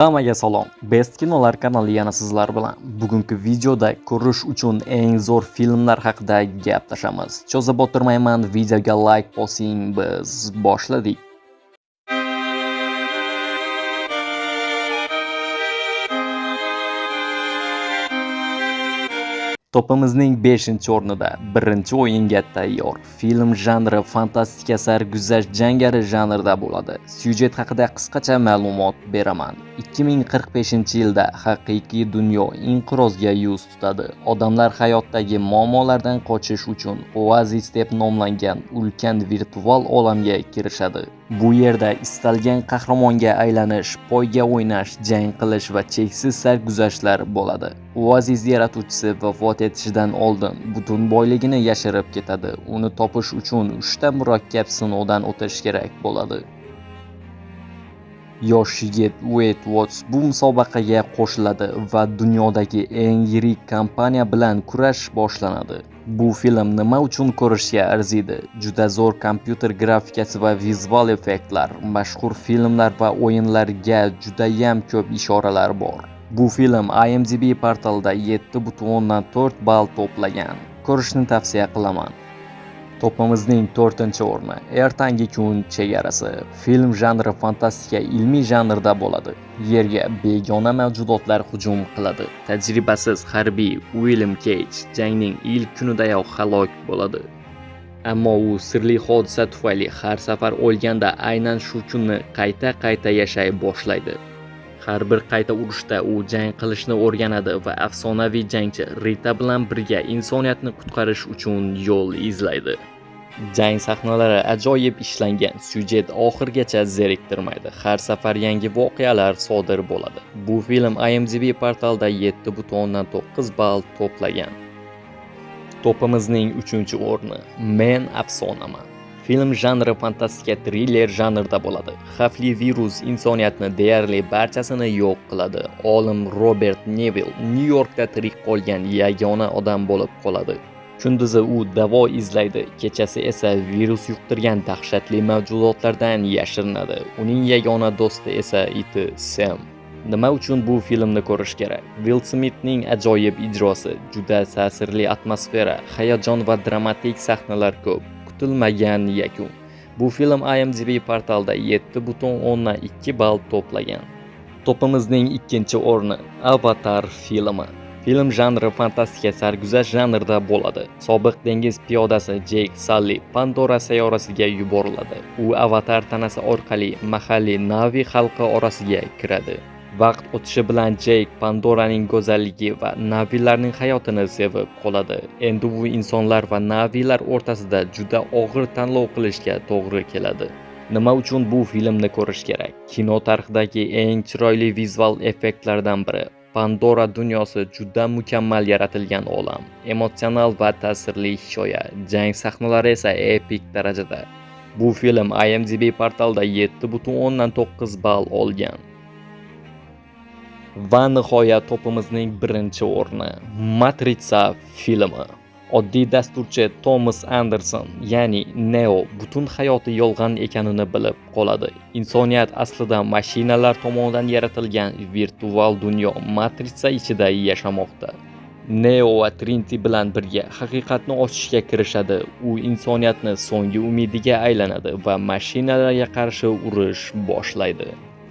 Hammaga salom. Best Kinolar kanali yana sizlar bilan. Bugungi videoda ko'rish uchun eng zo'r filmlar haqida gaplashamiz. Cho'zib o'tirmayman, videoga like bosing, biz boshladik. Topimizning 5-o'rnida birinchi o'yinga tayyor. Film janri fantastika, sarguzasht, jangari janrda bo'ladi. Syujet haqida qisqacha ma'lumot beraman. 2045-yilda haqiqiy dunyo inqirozga yuz tutadi. Odamlar hayotdagi muammolardan qochish uchun Oasis deb nomlangan ulkan virtual olamga kirishadi. Bu yerda istalgan qahramonga aylanish, poyga o'ynash, jang qilish va cheksiz sarguzashtlar bo'ladi. Oasis yaratuvchisi vafot etishidan oldin butun boyligini yashirib ketadi. Uni topish uchun 3 ta murakkab sinovdan o'tish kerak bo'ladi. Yosh yigit Wade Watts bu musobaqaga qo'shiladi va dunyodagi eng yirik kompaniya bilan kurash boshlanadi. Bu film nima uchun ko'rishga arziydi? Juda zo'r kompyuter grafikasi va vizual effektlar, mashhur filmlar va o'yinlarga judayam ko'p ishoralar bor. Bu film IMDb portalida 7.4 ball to'plagan. Ko'rishni tavsiya qilaman. Topimizning 4-o'rni Ertangi kun chegarasi. Film janri fantastika, ilmiy janrda bo'ladi. Yerga begona mavjudotlar hujum qiladi. Tajribasiz harbiy William Cage jangning ilk kunidayoq halok bo'ladi. Ammo u sirli hodisa tufayli har safar o'lganda aynan shu kunni qayta yashay boshlaydi. Har bir qayta urushda u jang qilishni o'rganadi va afsonaviy jangchi Rita bilan birga insoniyatni qutqarish uchun yo'l izlaydi. Jang sahnalari ajoyib ishlangan, syujet oxirgacha zeriktirmaydi. Har safar yangi voqealar sodir bo'ladi. Bu film IMDb portalida 7.9 ball to'plagan. Topimizning 3-o'rni Men afsonaman. Film janri fantastika, triller janrda bo'ladi. Xavfli virus insoniyatni deyarli barchasini yo'q qiladi. Olim Robert Neville Nyu-Yorkda tirik qolgan yagona odam bo'lib qoladi. Kunduzi u davo izlaydi, kechasi esa virus yuqtirgan dahshatli mavjudotlardan yashirinadi. Uning yagona do'sti esa iti Sam. Nima uchun bu filmni ko'rish kerak? Will Smithning ajoyib ijrosi, juda ta'sirli atmosfera, hayajon va dramatik sahnalar ko'p. Kutilmagan yakun. Bu film IMDb portalida 7.2 ball to'plagan. Topimizning 2-o'rni Avatar filmi. Film janri fantastika, sarguzasht janrda bo'ladi. Sobiq dengiz piyodasi Jake Sully Pandora sayyorasiga yuboriladi. U avatar tanasi orqali mahalliy Navi xalqi orasiga kiradi. Vaqt o'tishi bilan Jake Pandoraning go'zalligi va Navilarning hayotini sevib qoladi. Endi u insonlar va Navilar o'rtasida juda og'ir tanlov qilishga to'g'ri keladi. Nima uchun bu filmni ko'rish kerak? Kino tarixidagi eng chiroyli vizual effektlardan biri. Pandora dunyosi juda mukammal yaratilgan olam. Emotsional va ta'sirli hikoya, jang sahnalari esa epik darajada. Bu film IMDb portalida 7.9 ball olgan. Va nihoyat topimizning 1-o'rni Matrica filmi. Oddiy dasturchi Thomas Anderson, ya'ni Neo, butun hayoti yolg'on ekanini bilib qoladi. Insoniyat aslida mashinalar tomonidan yaratilgan virtual dunyo matrica ichida yashamoqda. Neo va Trinity bilan birga haqiqatni ochishga kirishadi. U insoniyatni so'nggi umidiga aylanadi va mashinalarga qarshi urush boshlaydi.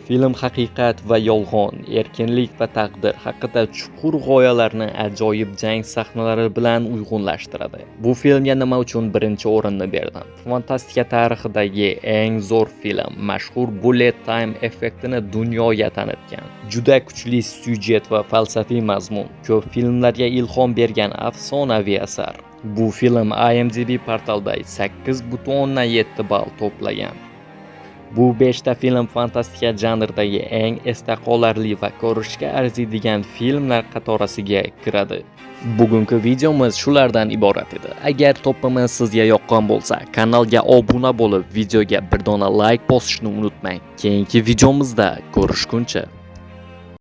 Film haqiqat va yolg'on, erkinlik va taqdir haqida chuqur g'oyalarni ajoyib jang sahnalari bilan uyg'unlashtiradi. Bu filmga nima uchun 1-o'rinni berdim? Fantastika tarixidagi eng zo'r film, mashhur bullet time effektini dunyoga tanitgan. Juda kuchli syujet va falsafiy mazmun, ko'p filmlarga ilhom bergan afsonaviy asar. Bu film IMDb portalida 8.7 ball to'plagan. Bu 5 ta film fantastika janridagi eng esda qolarli va ko'rishga arziydigan filmlar qatorasiga kiradi. Bugungi videomiz shulardan iborat edi. Agar topimiz sizga yoqqan bo'lsa, kanalga obuna bo'lib, videoga bir dona like bosishni unutmang. Keyingi videomizda ko'rishguncha